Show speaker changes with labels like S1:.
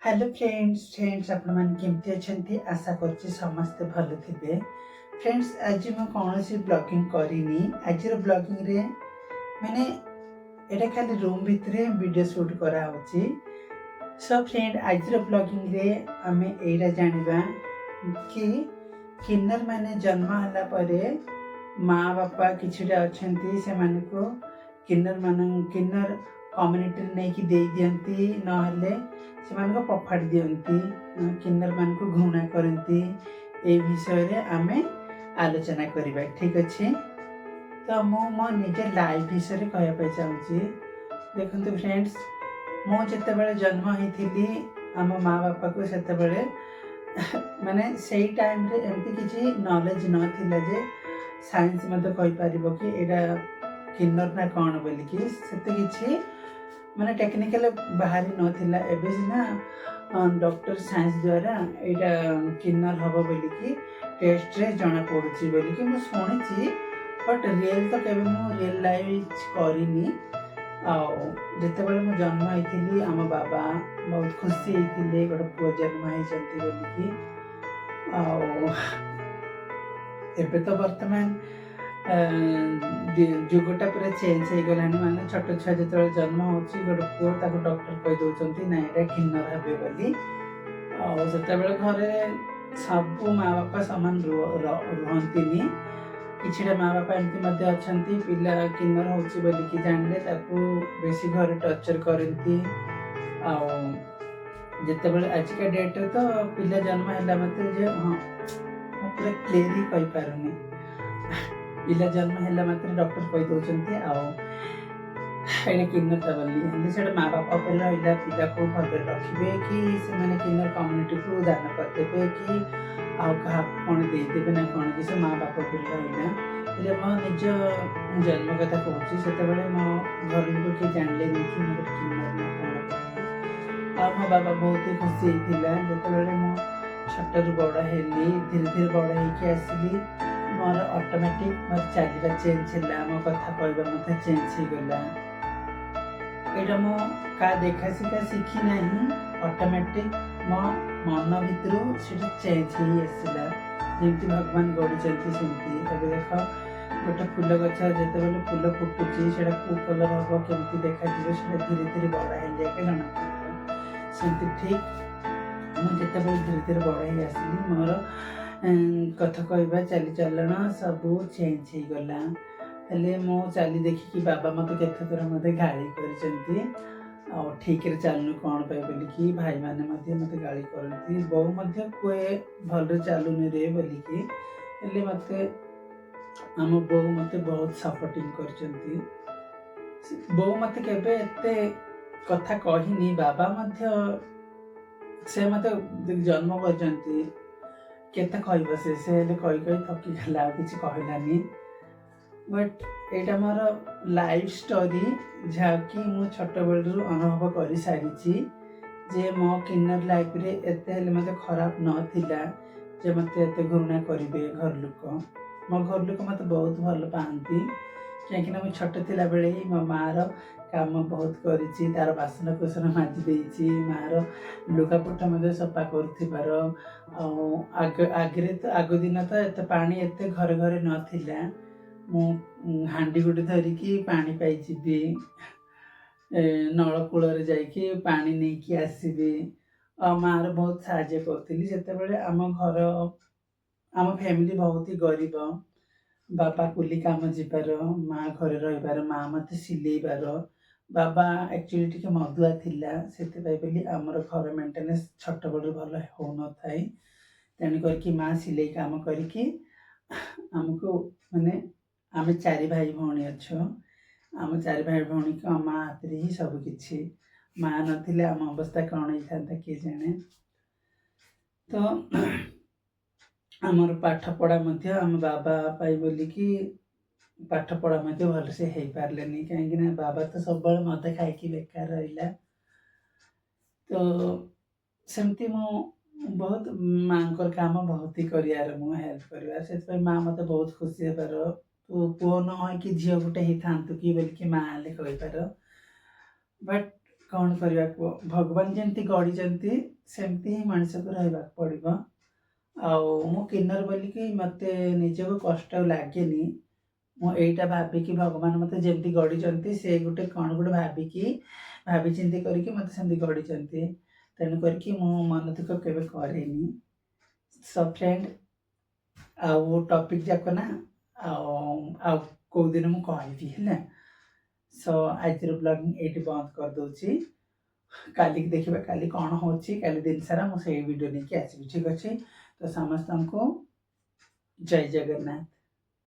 S1: Hello friends आपण मैंने केमती अच्छा आशा करछि समस्ते भल थे। फ्रेंड्स आज मैं कौन सी ब्लॉगिंग करनी आज ब्लॉगिंग रे मैंने एटा खाली रूम भितर वीडियो शूट करा होछि। सो फ्रेंड आज ब्लॉगिंग रे आमे एटा जानिबा कि किन्नर माने जन्म हला परे माँ बापा किछुटा अछंती से मानको किन्नर कम्युनिटी नहीं कि दे दियंती नहले से मानको पफाड़ दियंती किन्नर मानको घृणा करती ए विषय रे आमे आलोचना करिबा ठीक अछि। तो मो निजे लाइफ विषय रे कहया पे चाहूची। देखंतु फ्रेंड्स मो जते बेले जन्म हेथिली आम माँ बापा को सेते बेले माने सेई टाइम रे एमती किछि नॉलेज नथिला जे साइंस मते कहि परिबो कि एडा किन्नर ना कोन बोली कि सेते किछि माने टेक्निकल बाहरी नथिला। एबे सिना डॉक्टर साइंस द्वारा एडा किन्नर हबो बोली कि टेस्ट रे जणा पडुची बोली कि मु सुनिची बट रियल तो केबे मु रियल लाइफ करिनी। आ जते बेले मु जन्म हेथिली आम बाबा बहुत खुशी हेथिले गोटे पुओ जन्म हेचंती बोली कि एबे तो वर्तमान जुगटा पूरा चेंज हो गलानी माने छोट छुआ जो जन्म होची गोटे पुओ ताको डॉक्टर कहि दउचंती ना एटा किन्नर हेबे बोली। आ सेते बेले घरे सब माँ बापा समान रुहंतीनी किछिटा माँ बापा एमती मध्य अछंती पिला किन्नर होची बोली कि जानले ताको बेसी घरे टर्चर करंती। आ जते बेले आज का डेट रे तो पिला जन्म हैला मते जे हां मु पूरा क्लियरली कहि पारुनी पिला जन्म हैला मात्र डॉक्टर कहि दउचंती आ एने किन्नर बोली एंदी सेडा माँ बापा पर रहिला पिला को भल रखिबे कि से माने किन्नर कम्युनिटी को दान करदेबे कि आ कहा कोन दे देबे ना कोन कि से माँ बापा पर रहिला એટલે મો નિજ જન્મ કથા કહુଛି ସେତେବେଳେ ମୋ ଘର ଲୋକ କିଏ ଜାଣିଲେନି କି ମୁଁ ଗୋଟେ କିନ୍ନର ନା କ'ଣ। ଆଉ ମୋ ବାବା ବହୁତ ଖୁସି ହେଇଥିଲା ଯେତେବେଳେ ମୁଁ ଛୋଟରୁ ବଡ଼ ହେଲି ଧୀରେ ଧୀରେ ବଡ଼ ହେଇକି ଆସିଲି ମୋର ଅଟୋମେଟିକ୍ ମୋର ଚାଲିବା ଚେଞ୍ଜ ହେଲା ମୋ କଥା କହିବା ମଧ୍ୟ ଚେଞ୍ଜ ହେଇଗଲା। ଏଇଟା ମୁଁ କା ଦେଖା ଶିଖା ଶିଖି ନାହିଁ ଅଟୋମେଟିକ୍ ମୋ ମନ ଭିତରୁ ସେଟା ଚେଞ୍ଜ ହେଇ ଆସିଲା ଯେମିତି ଭଗବାନ ଗଢ଼ିଛନ୍ତି ସେମିତି। ଏବେ ଦେଖ गोटे फूल गछ जितेबाला फूल फुटुची से कौ कलर हम केमती देखा से धीरे धीरे बड़ा हो जाए जना सेमती ठीक मुझे धीरे धीरे बड़ा ही आसली मोर कथा कहवा चाली चलन सब चेंज हो गला। हेले मो चाली देखिकी बाबा मत केते थर मते गाली करचंती आ ठीक रे चलनु कोन पाए बोली कि भाई माने मते गाली करंती बो मते कोए भल चलुनी रे बोली कि हेले मते आम बो मते बहुत सपोर्टिंग करचंती। बो मते केबे एते कथा कहिनी बाबा मध्य से मते जन्म करचंती केते कहबो से हेले कहि कहि थकी गला किछि कहलानी। But Etah more life story जाकि मु छोट बेलरु अनुभव करि सारिछि जे मो किन्नर लाइफ रे एते हेले मते खराब न थिला जे मते एते घृणा करिवे घर लोक। मो घर लोक मत बहुत भल पाती कहीं मुझे छोट थिला बेले ही मो माँ काम बहुत करी तार बासन कुसन माजी देती माँ लुगापटा सफा कर आगे तो आग दिन तो एत पानी एत घरे घरे नाला मु हांडी गोटे धरिकी पानी पाइबी नलकूल जाकि पानी नहीं आसबि माँ बहुत साहय करी जिते आम घर आम फैमिली बहुत ही गरीब बाबा कुली काम जीवार माँ घरे रहीबार माँ मत सिलेबार बाबा एक्चुअली टिके मदुआ थिला सेते बोली आमर घर मेंटेनेंस छोट बड़ भल हो न थाए तेणु करके माँ सिलाई काम करके आमको माने आम चारि भाई भौणी अच्छो आम चारि भाई भौणी को माँ हाथ ही सब किछि माँ नथिले आम अवस्था कौन होता किए जाने। तो आमर पाठ पढ़ा आम बाबा पाई बोली कि पाठ पढ़ा भल से हो पारे कहीं बाबा तो सब मद खाई बेकार रहा। तो सेमती मु बहुत माँ काम बहुत ही कर हेल्प कर माँ मत बहुत खुशी होबार तू पुओ न कि झील गोटे ही था कि बोल कि माँ कहीपर बट कौन करने को भगवान जमती गढ़ी सेमती ही मनीष को रहा पड़ो मु किन्नर बोलिकी मत निजक कष्ट लगे मुझा भाविकी भगवान मत जमी गढ़ी से गोटे कौन गोटे भाविकी भाभी चिंती करके मत सेमती गढ़ी तेणु करके मन दुख केवे करेनी। सो फ्रेंड आउ टॉपिक जाक ना आउ कौ दिन मु कहबी है। सो आज ब्लॉगिंग ये बंद कर दूची काली देखिए काली कौन होची काली दिन सारा मुझे वीडियो नहीं आसबि ठीक अच्छे। तो समस्त को जय जगन्नाथ।